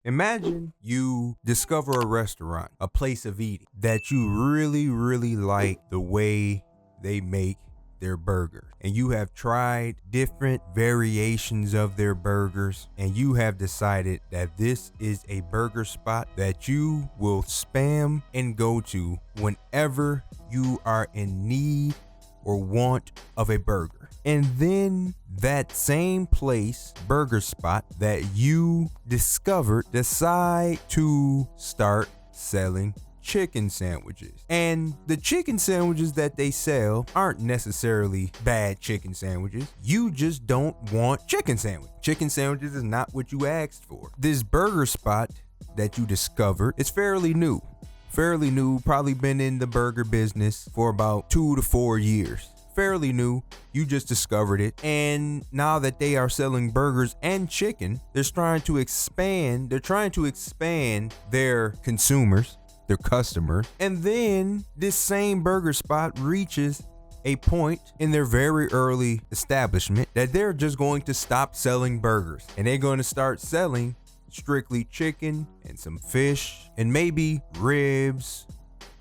Imagine you discover a restaurant, a place of eating that you really like the way they make their burger. And you have tried different variations of their burgers, and you have decided that this is a burger spot that you will spam and go to whenever you are in need or want of a burger. And then that same place, burger spot that you discovered, decide to start selling chicken sandwiches. And the chicken sandwiches that they sell aren't necessarily bad chicken sandwiches. You just don't want chicken sandwich. Chicken sandwiches is not what you asked for. This burger spot that you discovered is fairly new, probably been in the burger business for about 2 to 4 years. Fairly new, you just discovered it, and now that they are selling burgers and chicken, they're trying to expand their consumers, their customers. And then this same burger spot reaches a point in their very early establishment that they're just going to stop selling burgers, and they're going to start selling strictly chicken and some fish and maybe ribs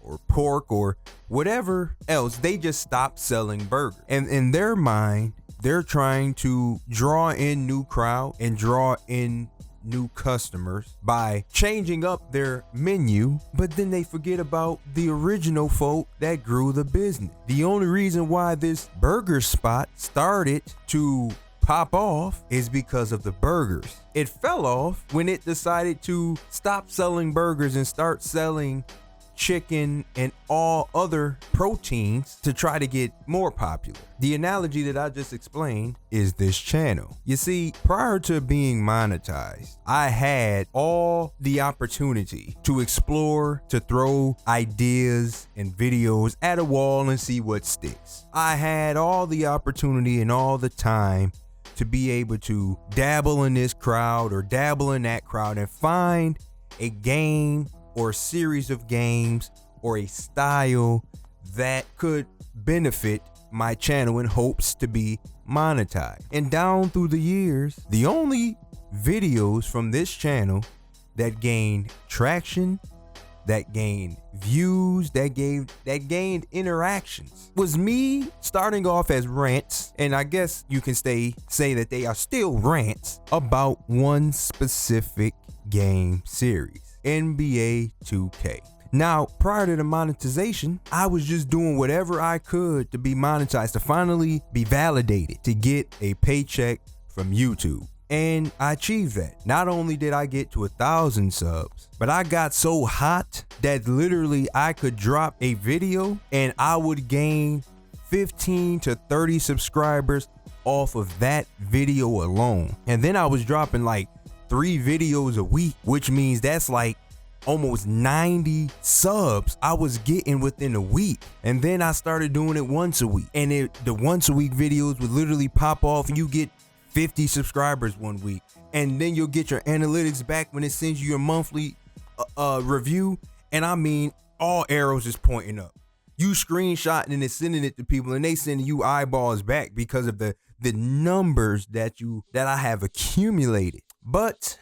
or pork or whatever else. They just stopped selling burgers. And in their mind, they're trying to draw in new crowd and draw in new customers by changing up their menu, but then they forget about the original folk that grew the business. The only reason why this burger spot started to pop off is because of the burgers. It fell off when it decided to stop selling burgers and start selling chicken and all other proteins to try to get more popular. The analogy that I just explained is this channel. You see, prior to being monetized, I had all the opportunity to explore, to throw ideas and videos at a wall and see what sticks. I had all the opportunity and all the time to be able to dabble in this crowd or dabble in that crowd and find a game or a series of games or a style that could benefit my channel in hopes to be monetized. And down through the years, the only videos from this channel that gained traction, that gained views, that gained interactions was me starting off as rants, and I guess you can say that they are still rants about one specific game series, NBA 2K. Now, prior to the monetization, I was just doing whatever I could to be monetized, to finally be validated, to get a paycheck from YouTube. And I achieved that. Not only did I get to 1,000 subs, but I got so hot that literally I could drop a video and I would gain 15 to 30 subscribers off of that video alone. And then I was dropping like 3 videos a week, which means that's like almost 90 subs I was getting within a week. And then I started doing it once a week, and the once a week videos would literally pop off and you get 50 subscribers one week, and then you'll get your analytics back when it sends you your monthly review, and I mean all arrows is pointing up. You screenshotting and it's sending it to people, and they sending you eyeballs back because of the numbers that I have accumulated. But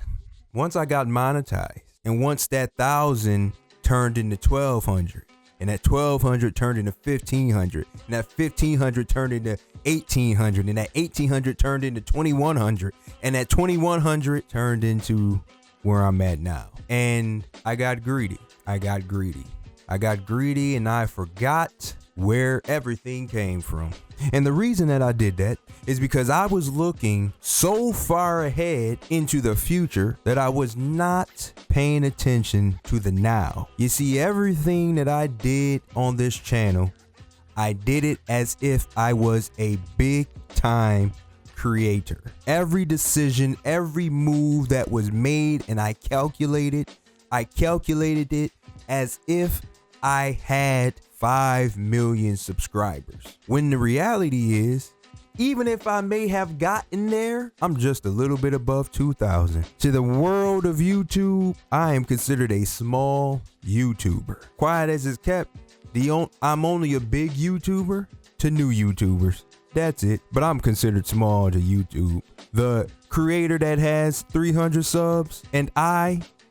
once I got monetized, and once that 1,000 turned into 1,200, and that 1,200 turned into 1,500, and that 1,500 turned into 1,800, and that 1,800 turned into 2,100, and that 2,100 turned into where I'm at now. And I got greedy, and I forgot where everything came from. And the reason that I did that is because I was looking so far ahead into the future that I was not paying attention to the now. You see, everything that I did on this channel, I did it as if I was a big time creator. Every decision, every move that was made, and I calculated it as if I had 5 million subscribers. When the reality is, even if I may have gotten there, I'm just a little bit above 2,000. To the world of YouTube, I am considered a small YouTuber. Quiet as it's kept, I'm only a big YouTuber to new YouTubers. That's it. But I'm considered small to YouTube. The creator that has 300 subs and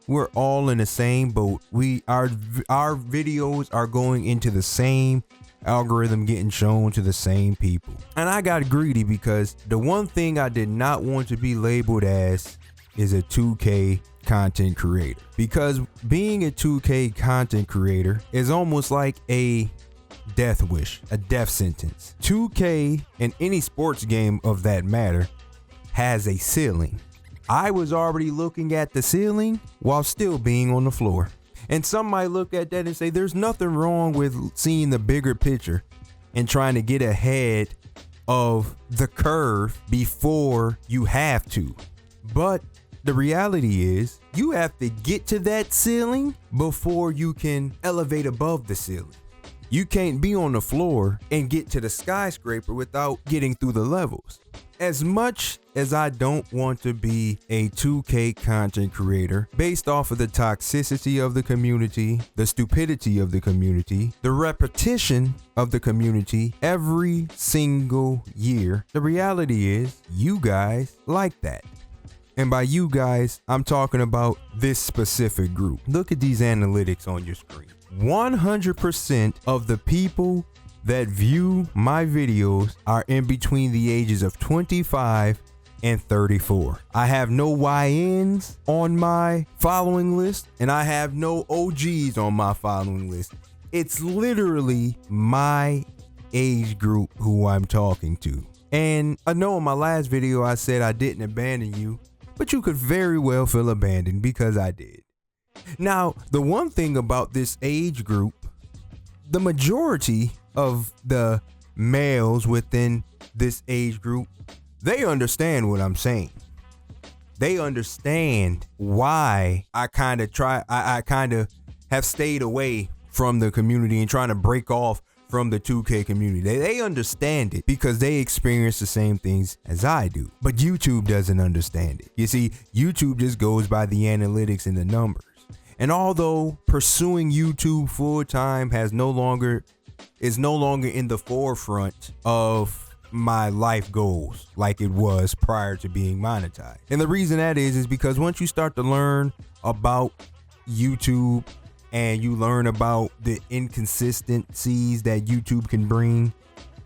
we're all in the same boat. Our videos are going into the same algorithm, getting shown to the same people. And I got greedy because the one thing I did not want to be labeled as is a 2K content creator, because being a 2K content creator is almost like a death wish, a death sentence. 2K and any sports game of that matter has a ceiling. I was already looking at the ceiling while still being on the floor. And some might look at that and say there's nothing wrong with seeing the bigger picture and trying to get ahead of the curve before you have to. But the reality is you have to get to that ceiling before you can elevate above the ceiling. You can't be on the floor and get to the skyscraper without getting through the levels. As much as I don't want to be a 2K content creator based off of the toxicity of the community, the stupidity of the community, the repetition of the community every single year, the reality is you guys like that. And by you guys, I'm talking about this specific group. Look at these analytics on your screen. 100% of the people that view my videos are in between the ages of 25 and 34. I have no YNs on my following list, and I have no OGs on my following list. It's literally my age group who I'm talking to. And I know in my last video I said I didn't abandon you, but you could very well feel abandoned because I did. Now, the one thing about this age group, the majority of the males within this age group, they understand what I'm saying. They understand why I kind of have stayed away from the community and trying to break off from the 2K community. They understand it because they experience the same things as I do. But YouTube doesn't understand it. You see, YouTube just goes by the analytics and the numbers. And although pursuing YouTube full time is no longer in the forefront of my life goals like it was prior to being monetized. And the reason that is because once you start to learn about YouTube and you learn about the inconsistencies that YouTube can bring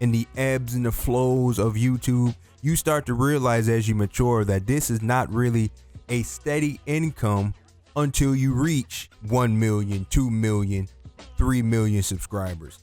and the ebbs and the flows of YouTube, you start to realize as you mature that this is not really a steady income until you reach 1 million, 2 million, 3 million subscribers.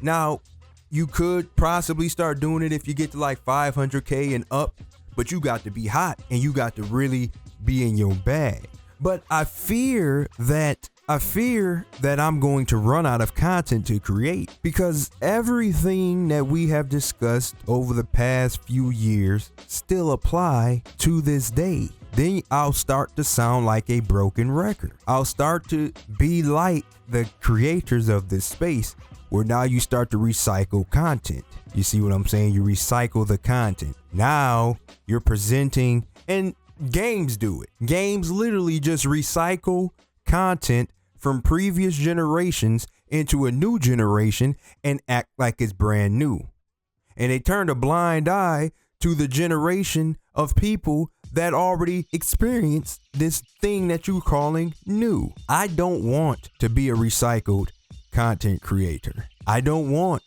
Now, you could possibly start doing it if you get to like 500K and up, but you got to be hot and you got to really be in your bag. But I fear that I'm going to run out of content to create, because everything that we have discussed over the past few years still apply to this day. Then I'll start to sound like a broken record. I'll start to be like the creators of this space, where now you start to recycle content. You see what I'm saying? You recycle the content. Now you're presenting, and games do it. Games literally just recycle content from previous generations into a new generation and act like it's brand new. And they turned a blind eye to the generation of people that already experienced this thing that you're calling new. I don't want to be a recycled content creator. I don't want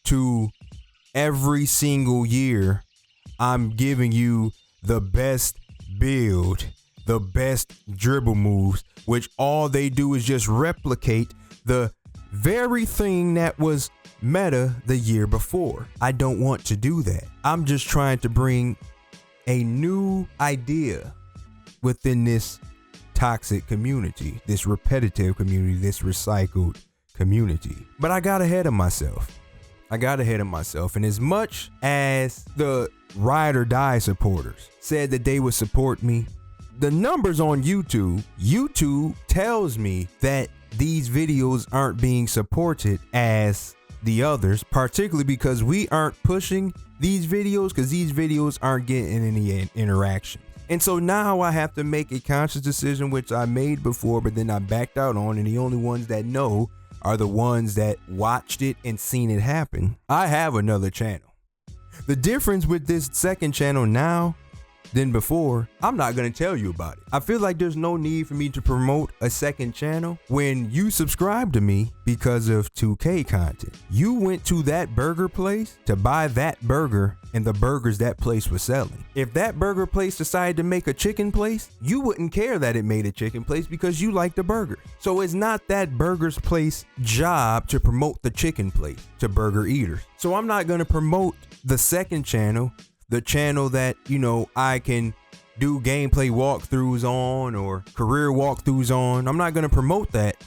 to every single year I'm giving you the best build, the best dribble moves, which all they do is just replicate the very thing that was meta the year before. I don't want to do that. I'm just trying to bring a new idea within this toxic community, this repetitive community, this recycled community. But I got ahead of myself. And as much as the ride or die supporters said that they would support me, the numbers on YouTube tells me that these videos aren't being supported as the others, particularly because we aren't pushing these videos, because these videos aren't getting any interaction. And so now I have to make a conscious decision, which I made before, but then I backed out on, and the only ones that know are the ones that watched it and seen it happen. I have another channel. The difference with this second channel now than before, I'm not gonna tell you about it. I feel like there's no need for me to promote a second channel when you subscribe to me because of 2K content. You went to that burger place to buy that burger and the burgers that place was selling. If that burger place decided to make a chicken place, you wouldn't care that it made a chicken place because you like the burger. So it's not that burger's place job to promote the chicken place to burger eaters. So I'm not gonna promote the second channel, the channel that, you know, I can do gameplay walkthroughs on or career walkthroughs on. I'm not going to promote that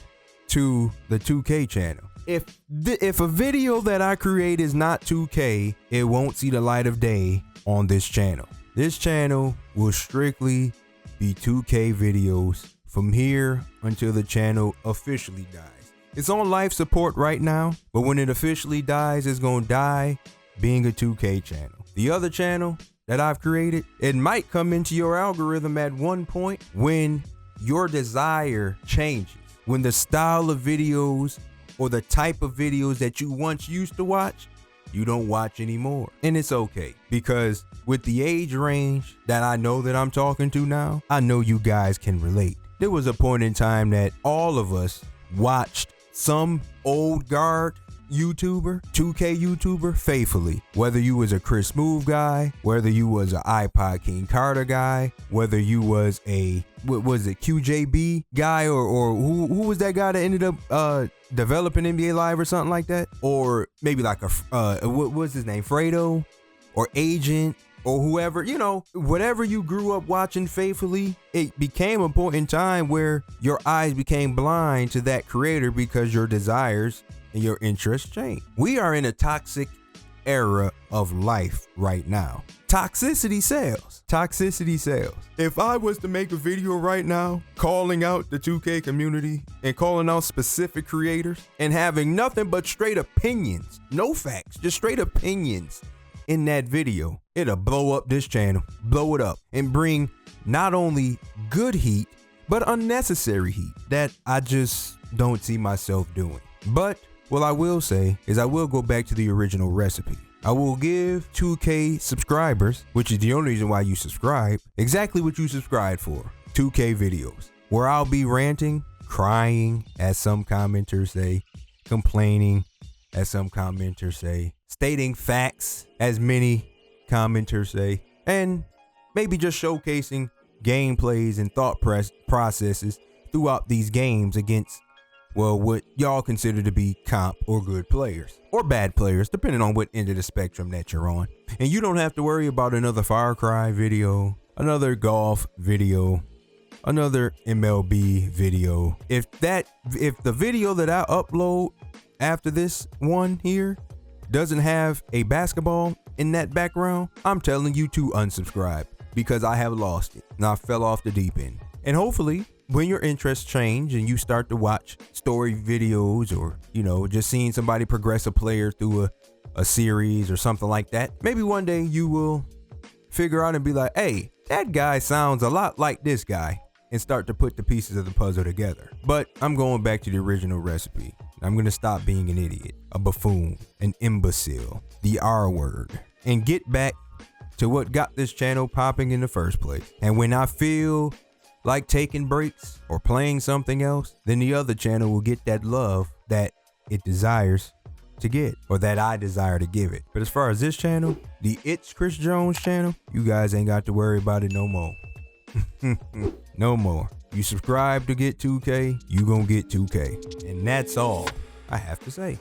to the 2K channel. If a video that I create is not 2K, it won't see the light of day on this channel. This channel will strictly be 2K videos from here until the channel officially dies. It's on life support right now, but when it officially dies, it's going to die being a 2K channel. The other channel that I've created, it might come into your algorithm at one point when your desire changes, when the style of videos or the type of videos that you once used to watch, you don't watch anymore. And it's okay, because with the age range that I know that I'm talking to now, I know you guys can relate. There was a point in time that all of us watched some old guard YouTuber, 2K YouTuber faithfully. Whether you was a Chris Move guy, whether you was an iPod King Carter guy, whether you was a, what was it, QJB guy, or who was that guy that ended up developing NBA Live or something like that? Or maybe like a, what was his name, Fredo or Agent or whoever, you know, whatever you grew up watching faithfully, it became a point in time where your eyes became blind to that creator because your desires and your interests change. We are in a toxic era of life right now. Toxicity sells. Toxicity sells. If I was to make a video right now calling out the 2K community and calling out specific creators and having nothing but straight opinions, no facts, just straight opinions in that video, it'll blow up this channel, blow it up, and bring not only good heat, but unnecessary heat that I just don't see myself doing. But what I will say is I will go back to the original recipe. I will give 2K subscribers, which is the only reason why you subscribe, exactly what you subscribed for, 2K videos, where I'll be ranting, crying, as some commenters say, complaining, as some commenters say, stating facts, as many commenters say, and maybe just showcasing gameplays and thought processes throughout these games against, well, what y'all consider to be comp or good players or bad players, depending on what end of the spectrum that you're on. And you don't have to worry about another Far Cry video, another golf video, another MLB video. If the video that I upload after this one here doesn't have a basketball in that background, I'm telling you to unsubscribe, because I have lost it and I fell off the deep end. And hopefully when your interests change and you start to watch story videos, or, you know, just seeing somebody progress a player through a series or something like that, maybe one day you will figure out and be like, hey, that guy sounds a lot like this guy, and start to put the pieces of the puzzle together. But I'm going back to the original recipe. I'm going to stop being an idiot, a buffoon, an imbecile, the R word, and get back to what got this channel popping in the first place. And when I feel like taking breaks or playing something else, then the other channel will get that love that it desires to get, or that I desire to give it. But as far as this channel, the It's Chris Jones channel, you guys ain't got to worry about it no more. No more. You subscribe to get 2K, you gonna get 2K. And that's all I have to say.